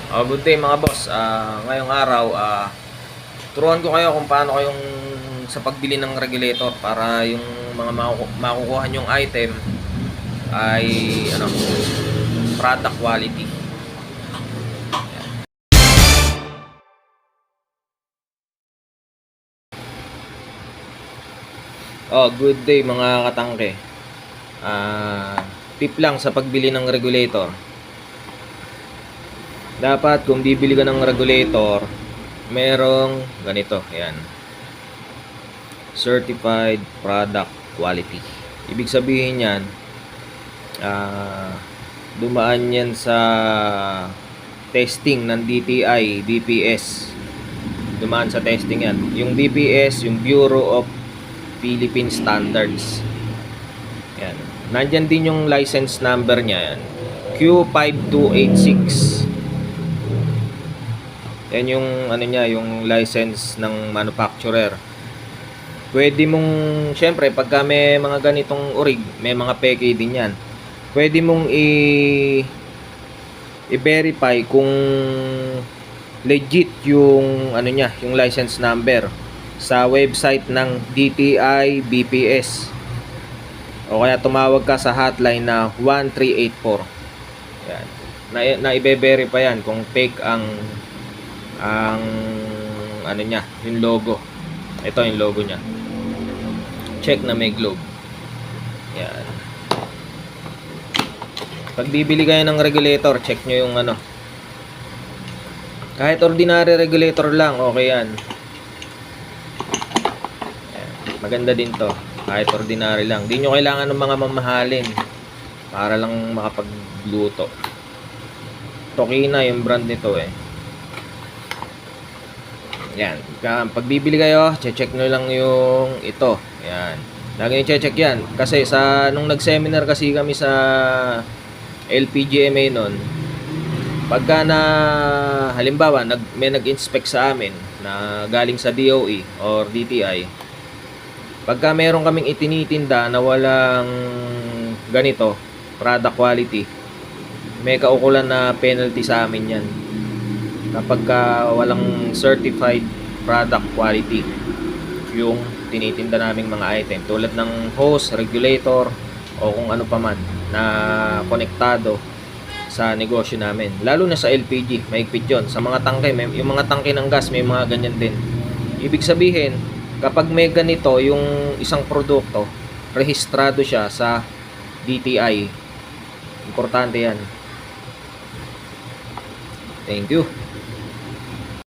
Good day mga boss. Ngayong araw, turuan ko kayo kung paano kayong sa pagbili ng regulator para yung mga makukuha nyong item ay ano, product quality. Good day mga katangke. Tip lang sa pagbili ng regulator. Dapat kung bibili ka ng regulator, merong ganito, ayan. Certified product quality. Ibig sabihin yan, dumaan yan sa testing ng DTI, BPS. Dumaan sa testing yan. Yung BPS, yung Bureau of Philippine Standards. Yan. Nandyan din yung license number niya, yan. Q5286. Yan yung ano niya, yung license ng manufacturer. Pwede mong, syempre, pagka may mga ganitong urig, may mga peke din yan. Pwede mong i-verify kung legit yung ano niya, yung license number sa website ng DTI BPS. O kaya tumawag ka sa hotline na 1384. Yan. Na i-verify yan kung fake ang ano niya, yung logo. Ito yung logo niya. Check na may globe. Yan. Pag bibili kayo ng regulator, check nyo yung ano. Kahit ordinary regulator lang, okay yan. Yan. Maganda din to. Kahit ordinary lang. Di nyo kailangan ng mga mamahalin para lang makapagluto. Tokina yung brand nito eh. Yan. Pag bibili kayo, check nyo lang yung ito. Yan. Lagi nyo check yan. Kasi nung nag-seminar kasi kami sa LPGMA nun, pagka halimbawa, may nag-inspect sa amin na galing sa DOE or DTI, pagka meron kaming itinitinda na walang ganito, product quality, may kaukulan na penalty sa amin yan. Kapag walang certified product quality yung tinitinda naming mga item tulad ng hose, regulator o kung ano pa man na konektado sa negosyo namin, lalo na sa LPG, mahigpit yun. Sa mga tangke, yung mga tangke ng gas may mga ganyan din. Ibig sabihin, kapag may ganito yung isang produkto, rehistrado siya sa DTI. Importante yan. Thank you.